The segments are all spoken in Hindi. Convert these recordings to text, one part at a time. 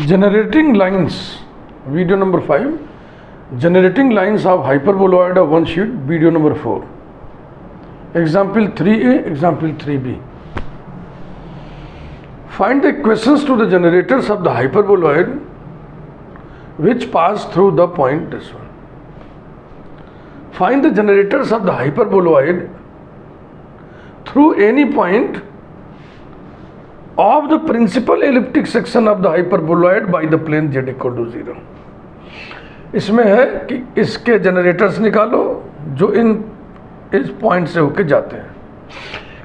Generating lines, video number 5. Generating lines of hyperboloid of one sheet, video number 4. Example 3a, example 3b. Find the equations to the generators of the hyperboloid which pass through the point this one. Find the generators of the hyperboloid through any point of the principal elliptic section of the hyperboloid by the plane z equal to 0. इसमें है कि इसके जनरेटर्स निकालो जो इस पॉइंट से होके जाते हैं.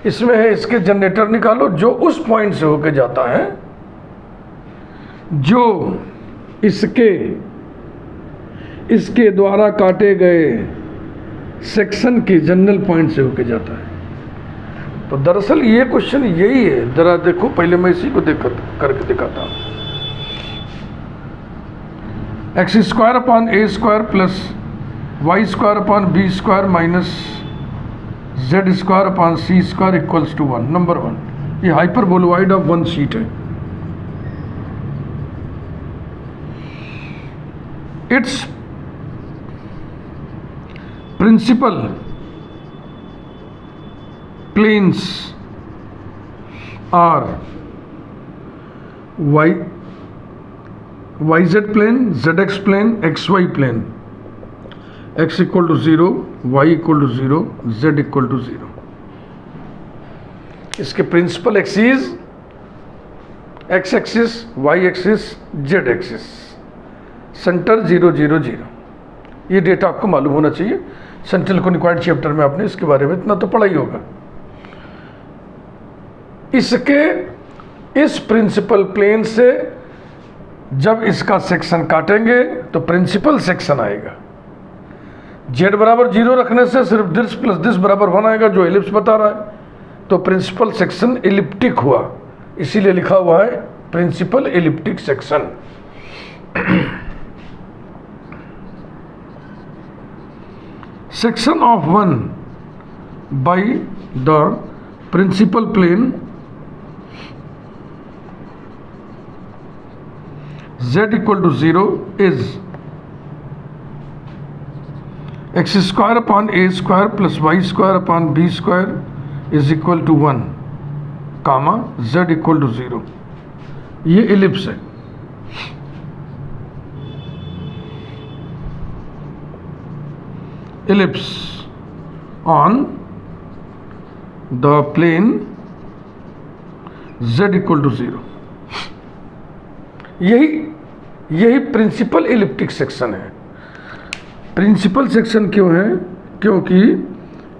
इसमें है इसके जनरेटर निकालो जो उस पॉइंट से होके जाता है जो इसके द्वारा काटे गए सेक्शन के जनरल पॉइंट से होके जाता है. तो दरअसल ये क्वेश्चन यही है. जरा देखो, पहले मैं इसी को करके दिखाता हूँ. X square upon A square plus Y square upon B square minus Z square upon C square equals to 1. Number 1, ये हाइपरबोलॉइड ऑफ वन शीट है. Its principal planes are yz plane, zx plane, xy plane. x equal to 0, y equal to 0, z equal to 0. इसके principal axis x axis, y axis, z axis, centre 0 0 0. ये डेटा आपको मालूम होना चाहिए. सेंट्रल कोनिक्वाइड चैप्टर में आपने इसके बारे में इतना तो पढ़ा ही होगा. इसके इस प्रिंसिपल प्लेन से जब इसका सेक्शन काटेंगे तो प्रिंसिपल सेक्शन आएगा. z बराबर 0 रखने से सिर्फ दिस प्लस दिस बराबर 1 आएगा जो एलिप्स बता रहा है. तो प्रिंसिपल सेक्शन एलिप्टिक हुआ, इसीलिए लिखा हुआ है principal elliptic section. Section of one by the principal plane z equal to 0 is x square upon a square plus y square upon b square is equal to 1, comma z equal to 0. ये एलिप्स है. Ellipse on the plane z equal to 0. यही प्रिंसिपल एलिप्टिक सेक्शन है. प्रिंसिपल सेक्शन क्यों है? क्योंकि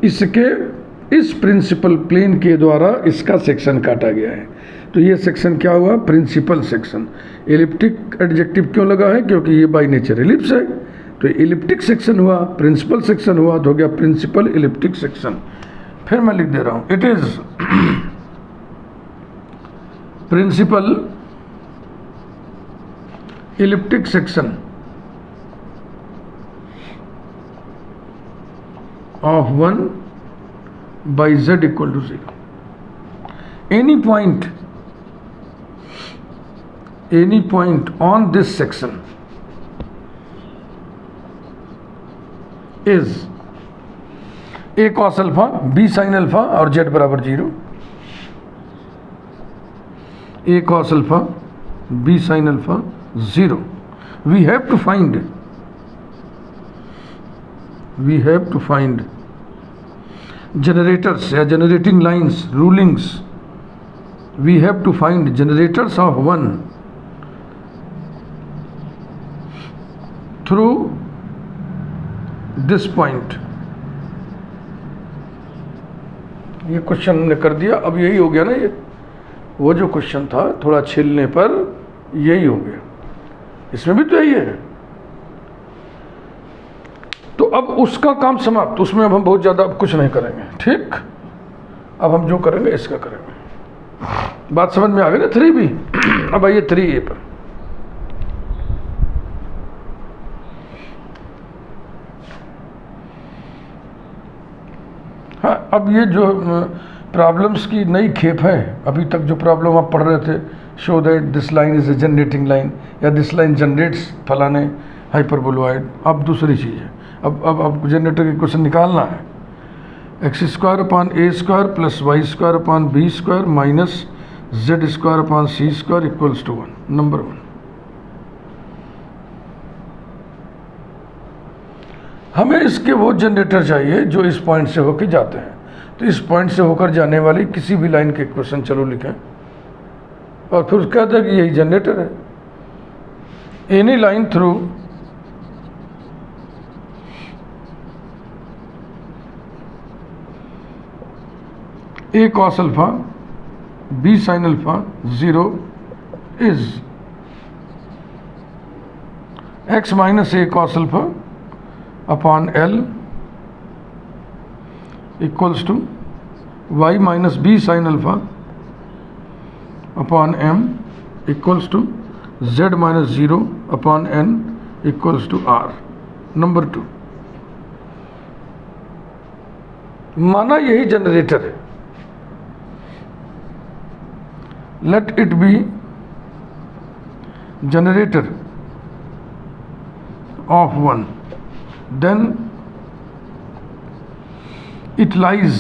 इस प्रिंसिपल प्लेन के द्वारा इसका सेक्शन काटा गया है. तो ये सेक्शन क्या हुआ? Principal section. एलिप्टिक एडजेक्टिव क्यों लगा है? क्योंकि ये बाय नेचर एलिप्स है. तो एलिप्टिक सेक्शन हुआ, प्रिंसिपल सेक्शन हुआ, तो हो गया प्रिंसिपल एलिप्टिक सेक्शन. फिर मैं लिख दे रहा हूं, it is principal elliptic section of 1 by z equal to 0. Any point on this section is a cos alpha, b sin alpha और z बराबर 0. a cos alpha, b sin alpha 0. We have to find generators या generating lines, rulings. We have to find generators of 1 through this point. ये क्वेश्चन हमने कर दिया. अब यही हो गया ना, ये वो जो क्वेश्चन था थोड़ा छिलने पर यही हो गया. इसमें भी तो यही है. तो अब उसका काम समाप्त. उसमें अब हम बहुत ज़्यादा कुछ नहीं करेंगे. ठीक, अब हम जो करेंगे इसका करेंगे. बात समझ में आ गई ना? 3b. अब आइए 3a पर. हाँ, अब ये जो प्रॉब्लम्स की नई खेप है, अभी तक जो प्रॉब्लम आप पढ़ रहे थे show that this line is a generating line, या दिस लाइन जनरेट्स फलाने हाइपरबोलॉइड। अब दूसरी चीज़ है, अब जनरेटर की क्वेश्चन निकालना है। X square upon A square plus Y square upon B square minus Z square upon C square equals to 1। Number 1, हमें इसके वो जनरेटर चाहिए जो इस पॉइंट से होकर जाते हैं। तो इस पॉइंट से होकर जाने वाली किसी भी लाइन के क्वेश्चन चलो लिखें और फिर कहते हैं कि यही जनरेटर है। Any line through a cos alpha b sine alpha 0 is x minus A cos alpha upon l equals to y minus B sine alpha upon m equals to z minus 0 upon n equals to r. Number 2, माना यही जनरेटर है, let it be generator of 1, then it lies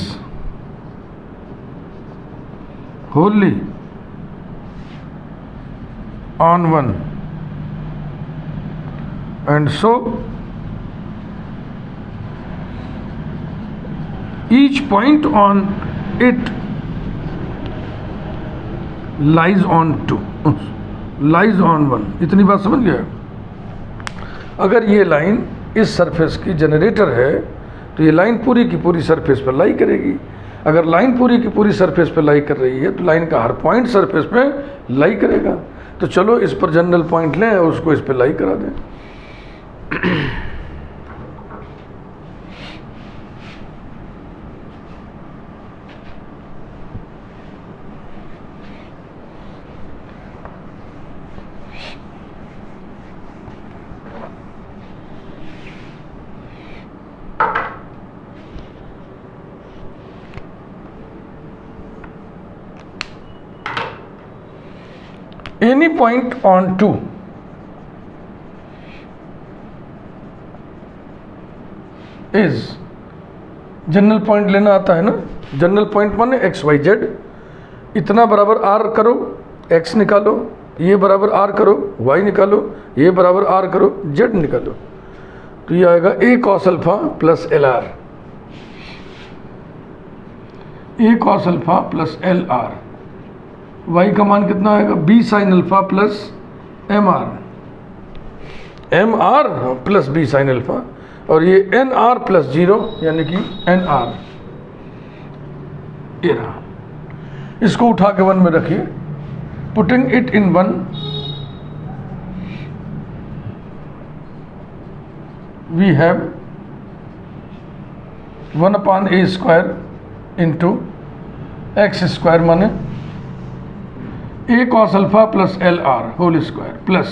wholly on 1, and so each point on it lies on 2, lies on 1। इतनी बात समझ गए? अगर ये लाइन इस सरफेस की जनरेटर है तो ये लाइन पूरी की पूरी सरफेस पर लाई करेगी। अगर लाइन पूरी की पूरी सरफेस पर लाई कर रही है तो लाइन का हर पॉइंट सरफेस पे लाई करेगा। तो चलो इस पर जनरल पॉइंट लें और उसको इस पर लाई करा दें। Any point on 2 is, general point लेना आता है ना, जनरल पॉइंट माने एक्स वाई जेड। इतना बराबर आर करो, एक्स निकालो, ये बराबर आर करो, वाई निकालो, ये बराबर आर करो, जेड निकालो। तो ये आएगा A cos alpha plus L R, A cos alpha plus L R. Y का मान कितना आएगा? B sine alpha plus M R, M R plus B sine alpha, और ये एन आर प्लस 0 यानी कि एन आर। ये रहा, इसको उठा के 1 में रखिए। Putting it in 1, we have 1 upon A square into X square माने A cos alpha plus L R whole square plus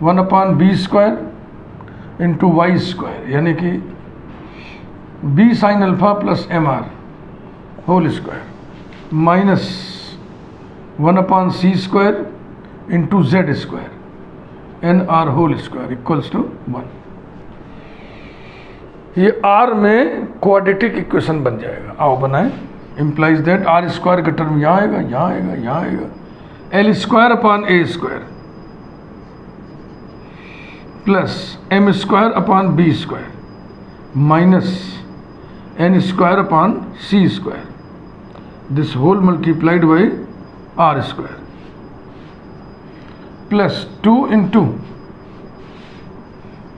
1 upon B square into Y square यानी कि B sine alpha plus M R whole square minus 1 upon C square into Z square N R whole square equals to 1। ये आर में क्वाड्रेटिक इक्वेशन बन जाएगा। आओ बनाएं। इम्प्लाइज दैट आर स्क्वायर का टर्म यहाँ आएगा, यहाँ आएगा, यहाँ आएगा। L square upon A square plus M square upon B square minus N square upon C square this whole multiplied by R square plus 2 into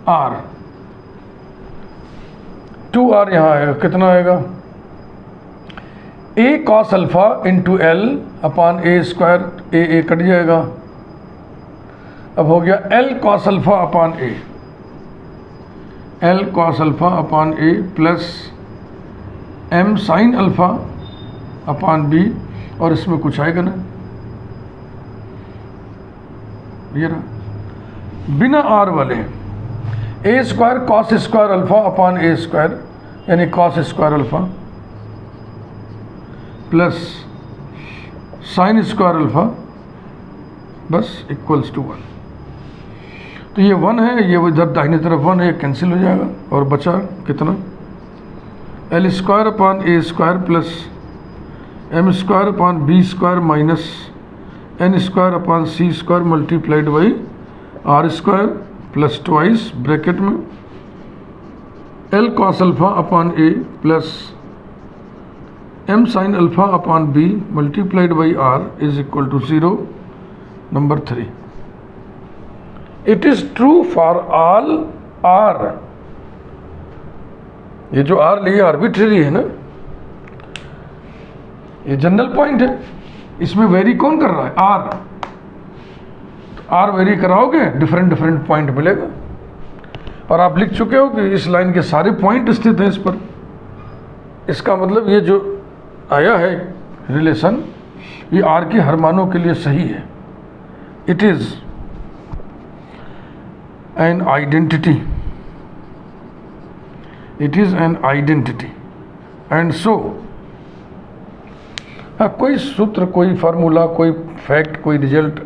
R, 2r यहाँ आएगा, कितना आएगा? A cos alpha into L upon A square, A cut जाएगा। अब हो गया L cos alpha upon A, L cos alpha upon A plus M sine alpha upon B, और इसमें कुछ आएगा ना, ये रहा बिना आर वाले। A square cos square alpha upon A square यानी cos square alpha plus sine square alpha बस इक्वल्स टू 1। तो ये 1 है, ये इधर दाहिनी तरफ 1 है, ये कैंसिल हो जाएगा और बचा कितना, L square upon A square plus M square upon B square minus N square upon C square multiplied by R square plus twice bracket में L cos alpha upon A plus M sine alpha upon B multiplied by R is equal to 0। Number 3, it is true for all R. ये जो आर लिए आर्बिट्रेरी है ना, ये जनरल पॉइंट है, इसमें वेरी कौन कर रहा है, आर। तो आर वेरी कराओगे डिफरेंट पॉइंट मिलेगा। और आप लिख चुके हो कि इस लाइन के सारे पॉइंट स्थित हैं इस पर। इसका मतलब ये जो आया है रिलेशन, ये आर के हर मानों के लिए सही है। It is an identity, it is an identity and so, कोई सूत्र, कोई फार्मूला, कोई फैक्ट, कोई रिजल्ट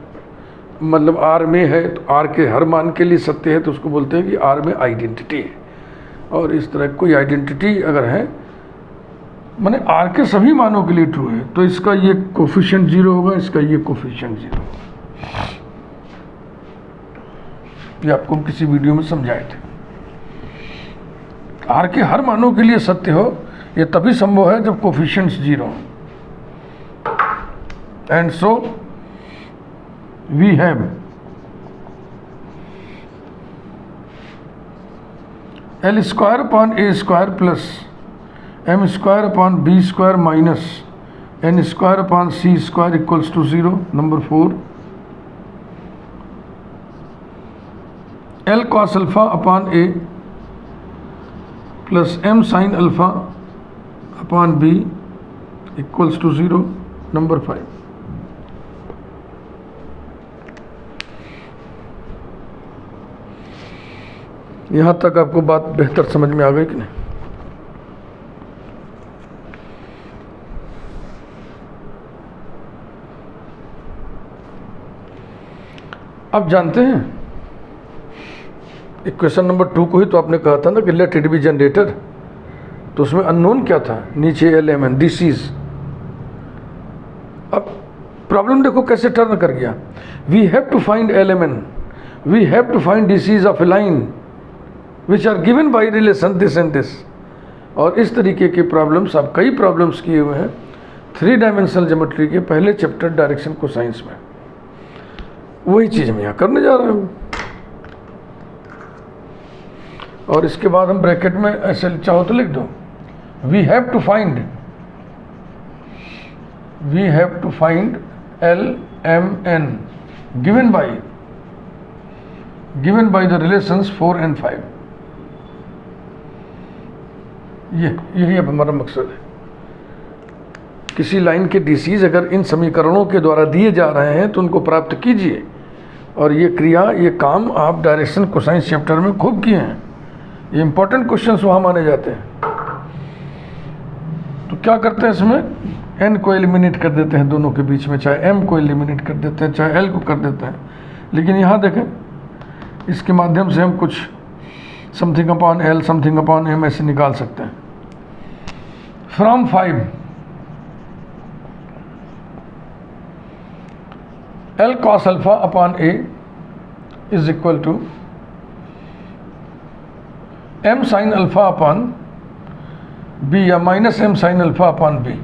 मतलब आर में है तो आर के हर मान के लिए सत्य है, तो उसको बोलते हैं कि आर में आइडेंटिटी है। और इस तरह कोई आइडेंटिटी अगर है माने आर के सभी मानों के लिए ट्रू है, तो इसका ये कोफिशिएंट 0 होगा, इसका ये कोफिशिएंट 0 होगा। ये आपको हम किसी वीडियो में समझाए थे। आर के हर मानों के लिए सत्य हो, ये तभी संभव है जब कोफिशिएंट्स 0 हो। And so we have l square upon A square plus M square upon B square minus N square upon C square equals to 0। Number 4, l cos alpha upon A plus M sine alpha upon b equals to 0। Number 5, यहां तक आपको बात बेहतर समझ में आ गई कि नहीं? अब जानते हैं इक्वेशन नंबर 2 को ही तो आपने कहा था ना कि लेट इट बी जनरेटर, तो उसमें अननोन क्या था, नीचे LMN डिसीज। अब प्रॉब्लम देखो कैसे टर्न कर गया। We have to find LMN, we have to find DCs of a line which are given by relation this and this. और इस तरीके के प्रॉब्लम्स, आप कई प्रॉब्लम्स किए हुए हैं 3 डायमेंशनल ज्योमेट्री के पहले चैप्टर डायरेक्शन कोसाइंस में। वही चीज़ मैं यहाँ करने जा रहा हूँ। और इसके बाद हम ब्रैकेट में ऐसे चाहो तो लिख दो, we have to find LMN given by the relations 4 and 5। यही अब हमारा मकसद है। किसी लाइन के डिसीज अगर इन समीकरणों के द्वारा दिए जा रहे हैं तो उनको प्राप्त कीजिए। और ये क्रिया, ये काम आप डायरेक्शन कोसाइंस चैप्टर में खूब किए हैं। ये इंपॉर्टेंट क्वेश्चंस वहाँ माने जाते हैं। तो क्या करते हैं, इसमें n को एलिमिनेट कर देते हैं दोनों के बीच में, चाहे m को एलिमिनेट कर देते हैं, चाहे l को कर देते हैं। लेकिन यहाँ देखें, इसके माध्यम से हम कुछ something upon l something upon m ऐसे निकाल सकते हैं। From 5 L cos alpha upon A is equal to M sin alpha upon B या minus M sin alpha upon B।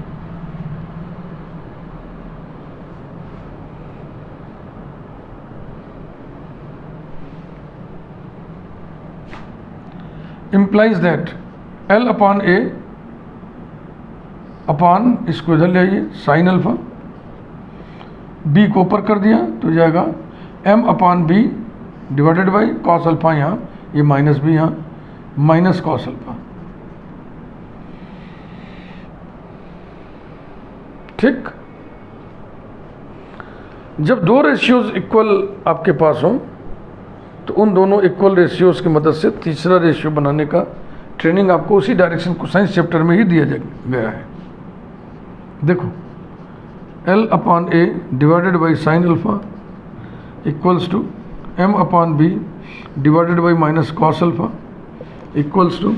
implies that L upon A upon, इसको इधर ले आइए, साइन अल्फा, बी को ऊपर कर दिया तो जाएगा m upon b divided by cos alpha, यहाँ ये माइनस बी, यहाँ माइनस कॉस अल्फा। ठीक, जब दो रेशियोज इक्वल आपके पास हो तो उन दोनों इक्वल रेशियोज की मदद से तीसरा रेशियो बनाने का ट्रेनिंग आपको उसी डायरेक्शन कोसाइंस चैप्टर में ही दिया गया है। देखो, L upon A divided by sine alpha equals to m upon b divided by minus cos alpha equals to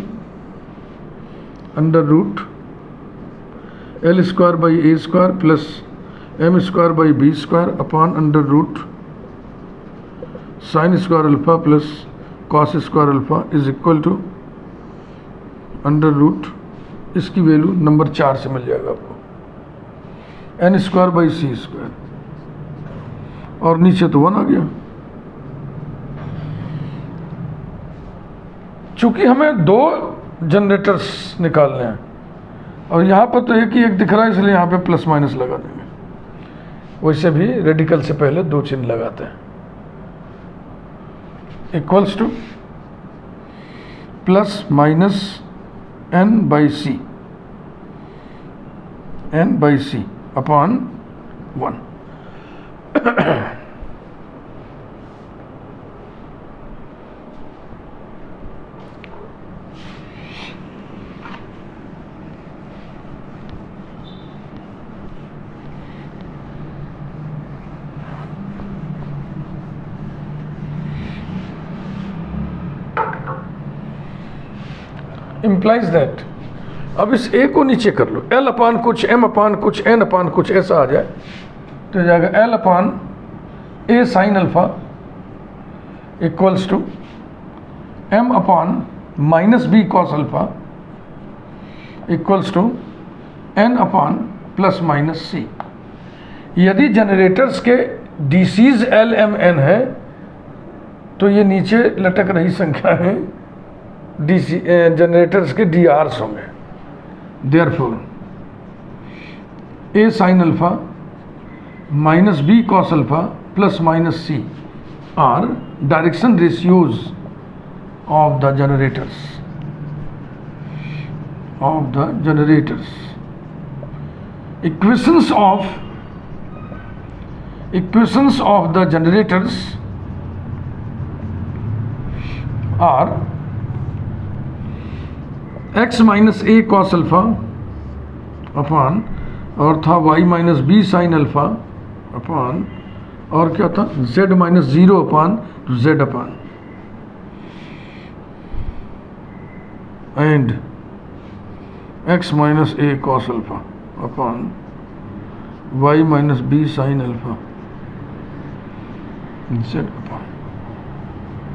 under root L square by A square plus M square by B square upon under root sine square alpha plus cos square alpha is equal to under root, इसकी वैल्यू नंबर 4 से मिल जाएगा आपको, N square by C square, और नीचे तो 1 आ गया। चूंकि हमें 2 जनरेटर्स निकालने हैं और यहाँ पर तो एक ही एक दिख रहा है, इसलिए यहाँ पे प्लस माइनस लगा देंगे। वैसे भी रेडिकल से पहले 2 चिन्ह लगाते हैं। Equals to plus minus n by C upon 1। Implies that, अब इस ए को नीचे कर लो, एल अपान कुछ, एम अपान कुछ, एन अपान कुछ, ऐसा आ जाए तो हो जाएगा L upon A sine alpha equals to M upon minus B cos alpha equals to N upon plus minus C. यदि जनरेटर्स के डीसीज एल एम एन है तो ये नीचे लटक रही संख्या है डीसी जनरेटर्स के डी आर्स होंगे। Therefore A sine alpha minus B cos alpha plus minus C are direction ratios of the generators equations of the generators are x minus A cos alpha upon, और था y minus B sine alpha upon, और क्या था z minus 0 upon z upon, and x minus A cos alpha upon y minus B sine alpha z upon.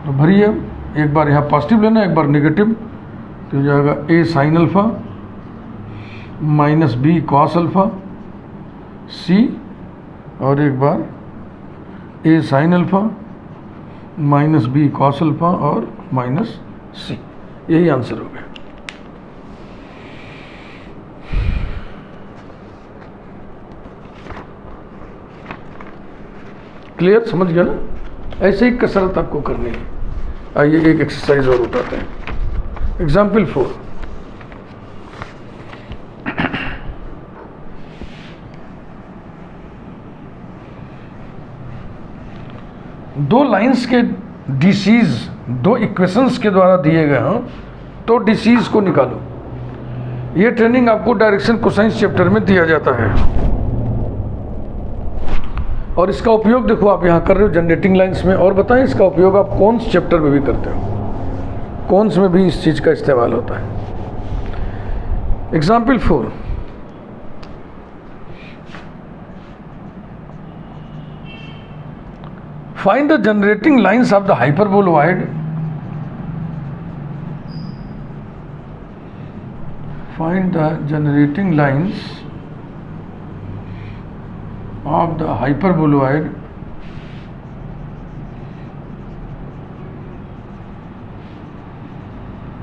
तो भरिए, एक बार यहाँ पॉजिटिव लेना, एक बार नेगेटिव, तो हो जाएगा A sine alpha minus B cos alpha C, और एक बार A sine alpha minus B cos alpha और माइनस सी। यही आंसर हो गया। क्लियर, समझ गया ना? ऐसे ही कसरत आपको करनी है। आइए एक एक्सरसाइज और उठाते हैं। एग्जाम्पल 4, दो लाइंस के डीसीज 2 इक्वेशंस के द्वारा दिए गए हों तो डीसीज को निकालो। ये ट्रेनिंग आपको डायरेक्शन कोसाइंस चैप्टर में दिया जाता है और इसका उपयोग देखो आप यहाँ कर रहे हो जनरेटिंग लाइंस में। और बताएं इसका उपयोग आप कौन से चैप्टर में भी करते हो, कौन से में भी इस चीज़ का इस्तेमाल होता है। Example 4, find the generating lines of the hyperboloid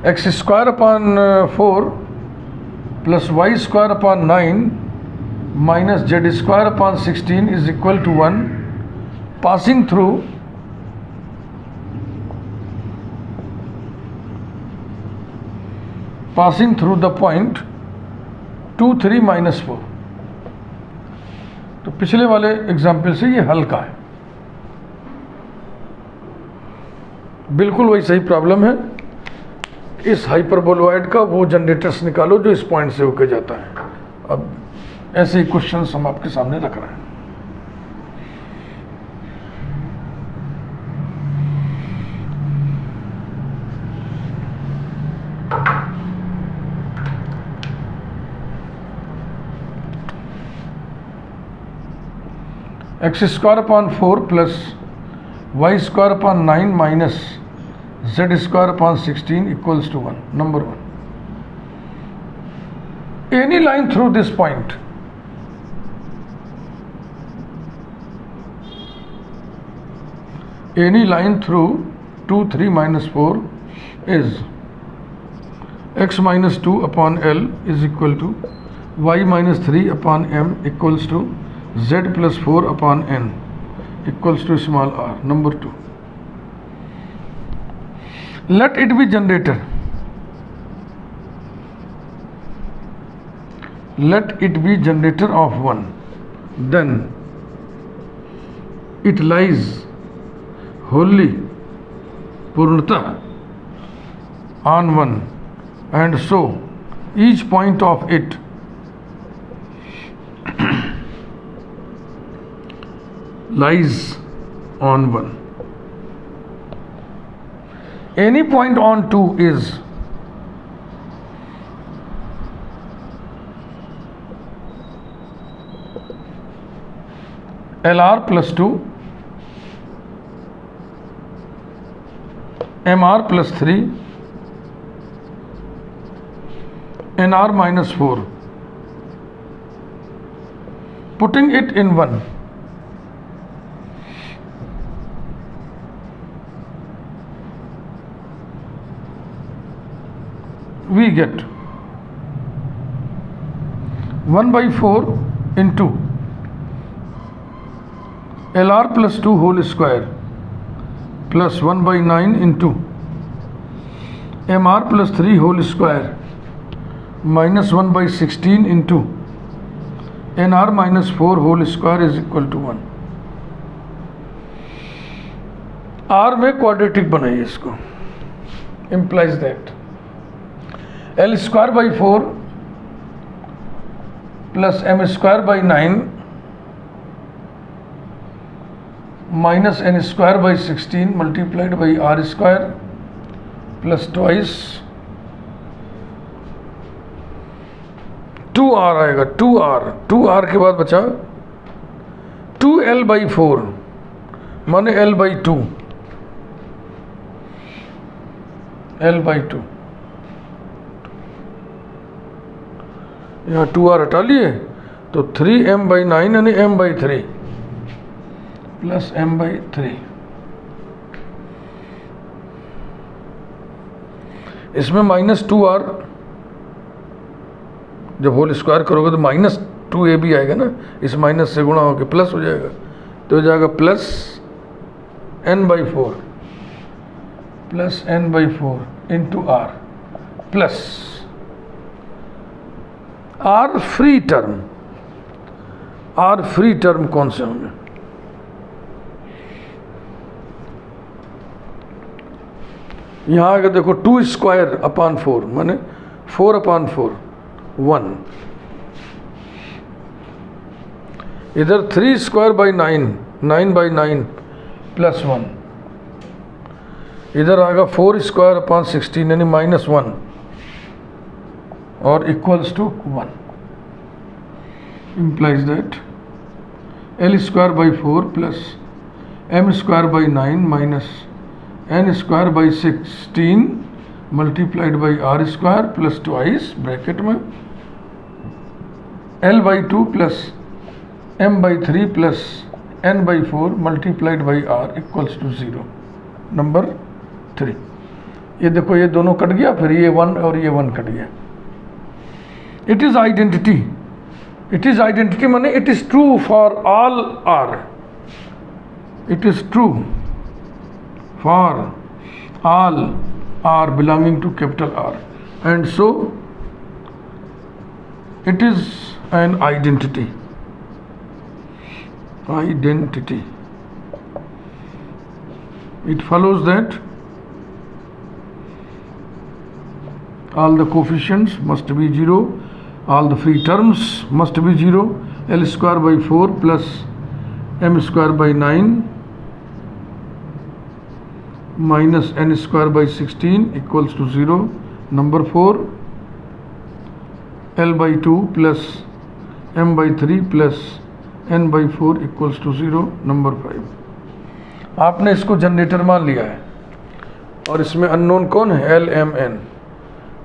x square upon 4 plus Y square upon 9 minus Z square upon 16 is equal to 1, passing through the point 2, 3 माइनस 4। तो पिछले वाले एग्जाम्पल से ये हल्का है, बिल्कुल वही सही प्रॉब्लम है। इस हाइपरबोलॉइड का वो जनरेटर्स निकालो जो इस पॉइंट से होकर जाता है। अब ऐसे ही क्वेश्चंस हम आपके सामने रख रहे हैं। X square upon 4 plus Y square upon 9 minus Z square upon 16 equals to 1. Number 1. Any line through this point through 2, 3, minus 4 is x minus 2 upon L is equal to y minus 3 upon M equals to z plus 4 upon N equals to small r. Number 2. Let it be generator. Let it be generator of 1. Then it lies wholly purnata on 1, and so each point of it lies on 1. Any point on 2 is LR plus 2, MR plus 3, NR minus 4. Putting it in 1, we get 1 by 4 into LR plus 2 whole square plus 1 by 9 into MR plus 3 whole square minus 1 by 16 into NR minus 4 whole square is equal to 1. R में क्वाड्रेटिक बनाइए इसको. implies that L square by 4 plus M square by 9 minus n square by 16 multiplied by r square plus twice 2r आएगा. 2r के बाद बचा 2l by 4 माने l by 2. यहाँ 2r हटा लिए तो 3m by 9 यानी m by 3 plus m by 3. इसमें माइनस 2r जब होल स्क्वायर करोगे तो माइनस 2a भी आएगा ना, इस माइनस से गुणा होकर प्लस हो जाएगा, तो हो जाएगा plus n by 4 plus n by 4 into r plus r free term कौन से होंगे? यहाँ आगे देखो 2 स्क्वायर अपॉन 4 माने 4 अपॉन 4 1. इधर 3 स्क्वायर बाई 9 बाई 9 प्लस 1. इधर आएगा 4 स्क्वायर अपॉन 16 यानी माइनस 1 और equals to 1. implies that L square by 4 plus M square by 9 minus n square by 16 multiplied by r square plus twice bracket में L by 2 plus M by 3 plus n by 4 multiplied by r equals to 0. Number 3. ये देखो ये दोनों कट गया, फिर ये 1 और ये 1 कट गया. इट इज आइडेंटिटी माने it is true for all r. It is true for all r belonging to capital R, and so it is an identity. It follows that all the coefficients must be 0, all the free terms must be 0. L square by 4 plus M square by 9 minus n square by 16 equals to 0. Number 4, L by 2 plus M by 3 plus n/4 equals to 0। Number 5, आपने इसको जनरेटर मान लिया है और इसमें अननोन कौन है, LMN।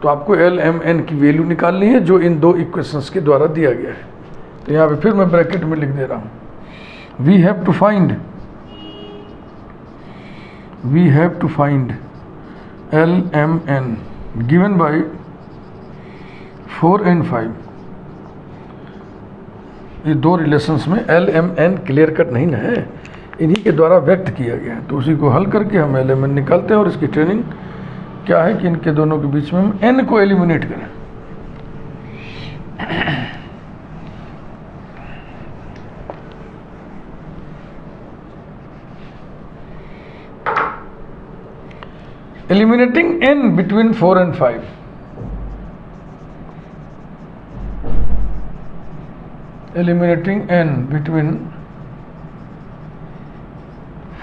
तो आपको LMN की वैल्यू निकालनी है जो इन दो इक्वेशंस के द्वारा दिया गया है। तो यहाँ पे फिर मैं ब्रैकेट में लिख दे रहा हूँ, we have to find LMN given by 4 and 5। ये दो रिलेशंस में LMN क्लियर कट नहीं है, इन्हीं के द्वारा व्यक्त किया गया है। तो उसी को हल करके हम LMN निकालते हैं और इसकी ट्रेनिंग क्या है कि इनके दोनों के बीच में हम n को एलिमिनेट करें। Eliminating n between 4 and 5, eliminating n between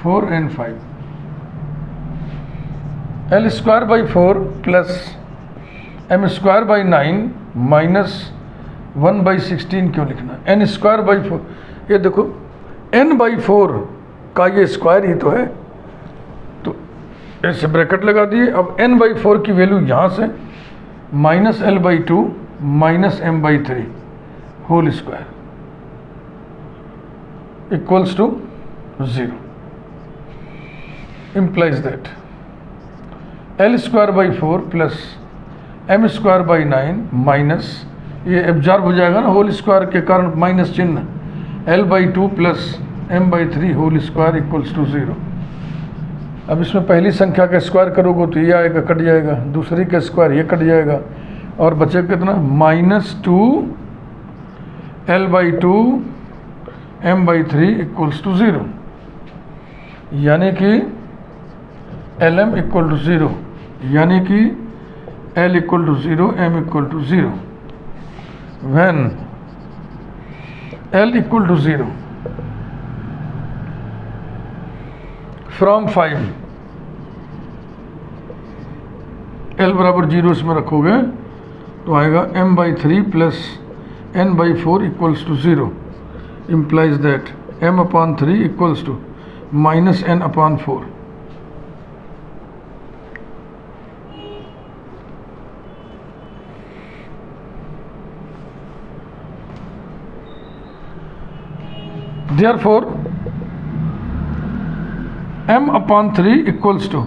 4 and 5, L square by 4 plus M square by 9 minus 1 by 16 क्यों लिखना, n स्क्वायर बाई 4। ये देखो n/4 का ये स्क्वायर ही तो है, तो ऐसे ब्रैकेट लगा दिए। अब n/4 की वैल्यू यहाँ से -L/2 minus M/3 whole square equals to 0 implies that L square by 4 plus M square by 9 minus ये एब्जॉर्ब हो जाएगा ना होल स्क्वायर के कारण माइनस चिन्ह, L/2 plus M/3 whole square equals to 0। अब इसमें पहली संख्या का स्क्वायर करोगे तो ये आएगा, कट जाएगा, दूसरी का स्क्वायर ये कट जाएगा और बचेगा कितना, -2 L/2 M/3 इक्वल्स टू 0, यानी कि LM इक्वल टू 0, यानी कि L equal to 0 M equal to 0। when L equal to 0 from 5, L बराबर 0 इसमें रखोगे तो आएगा M/3 plus N/4 equals to 0 implies that M/3 equals to -N/4। Therefore M/3 equals to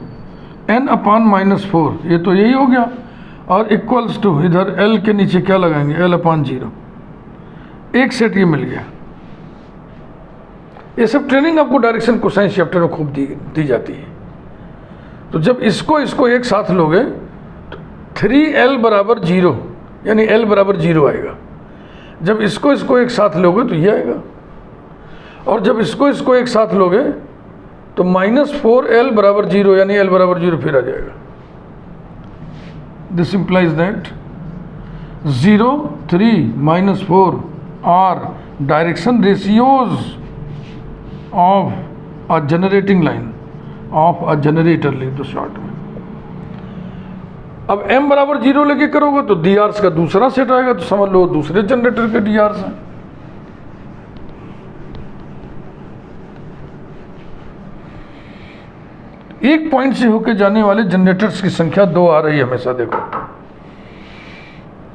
N/-4, ये तो यही हो गया, और इक्वल्स टू इधर L के नीचे क्या लगाएंगे, L/0। एक सेट ये मिल गया। ये सब ट्रेनिंग आपको डायरेक्शन कोसाइन चैप्टर में खूब दी जाती है। तो जब इसको एक साथ लोगे तो 3L बराबर 0, यानी L बराबर 0 आएगा। जब इसको एक साथ लोगे तो ये आएगा, और जब इसको एक साथ लोगे तो -4L बराबर 0, यानी L बराबर 0 फिर आ जाएगा। This implies that 0, 3, -4 are direction ratios of a generating line of a generator, लिख दो शॉर्ट में। अब M बराबर 0 लेके करोगे तो DRs का दूसरा सेट आएगा, तो समझ लो दूसरे जनरेटर के DRs हैं। एक पॉइंट से होकर जाने वाले जनरेटर्स की संख्या 2 आ रही है हमेशा। देखो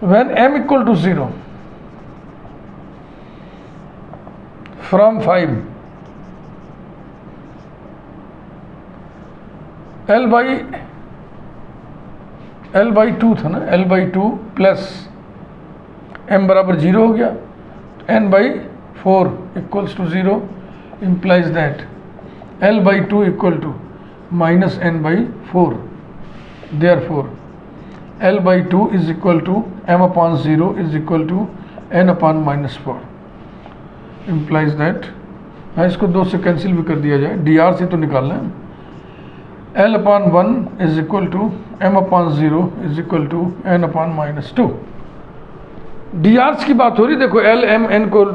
when M equal to 0 from 5, L/2 था ना, L/2 प्लस M बराबर 0 हो गया, N/4 equals to 0 implies that L/2 equal to -N/4। therefore L/2 is equal to M/0 is equal to N/-4 implies that, हाँ इसको 2 से कैंसिल भी कर दिया जाए, DR से तो निकालना है। L/1 is equal to M/0 is equal to N/-2। DRs की बात हो रही, देखो L, M, N को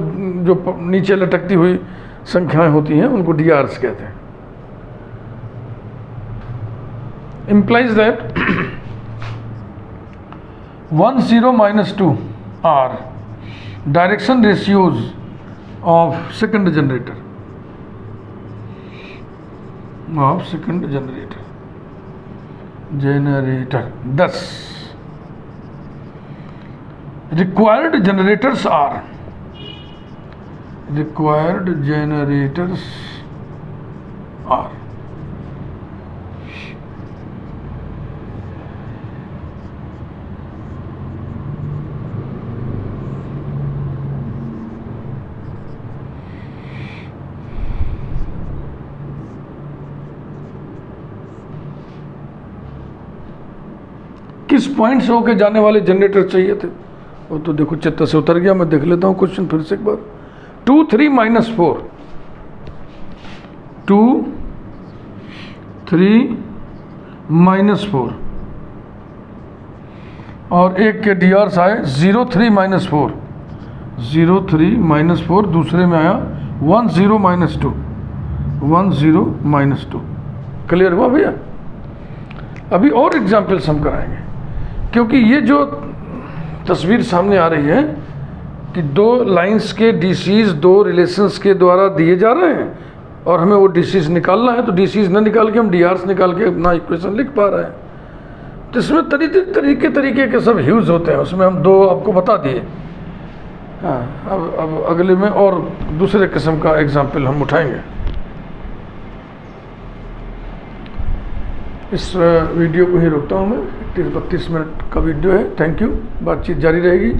जो नीचे लटकती हुई संख्याएं होती हैं उनको DRs कहते हैं। implies that 1, 0, -2 are direction ratios of second generator, of second generator, generator 10। Required generators are, required generators are, किस पॉइंट से होके जाने वाले जनरेटर चाहिए थे? वो तो देखो चित्त से उतर गया। मैं देख लेता हूँ क्वेश्चन फिर से एक बार। 2 3 -4, 2 3 -4 और एक के डी आर्स आए 0 3 -4, 0 3 -4, दूसरे में आया 1 0 -2, 1 0 -2। क्लियर हुआ भैया? अभी और एग्जाम्पल्स हम कराएंगे, क्योंकि ये जो तस्वीर सामने आ रही है कि दो लाइंस के डीसीज दो रिलेशंस के द्वारा दिए जा रहे हैं और हमें वो डीसीज निकालना है, तो डीसीज न निकाल के हम डीआरस निकाल के अपना इक्वेशन लिख पा रहे हैं। तो इसमें तरीके के सब ह्यूज होते हैं, उसमें हम दो आपको बता दिए। हाँ, अब अगले में और दूसरे किस्म का एग्जाम्पल हम उठाएंगे। इस वीडियो को ही रोकता हूँ मैं, 30-32 मिनट का वीडियो है। थैंक यू, बातचीत जारी रहेगी।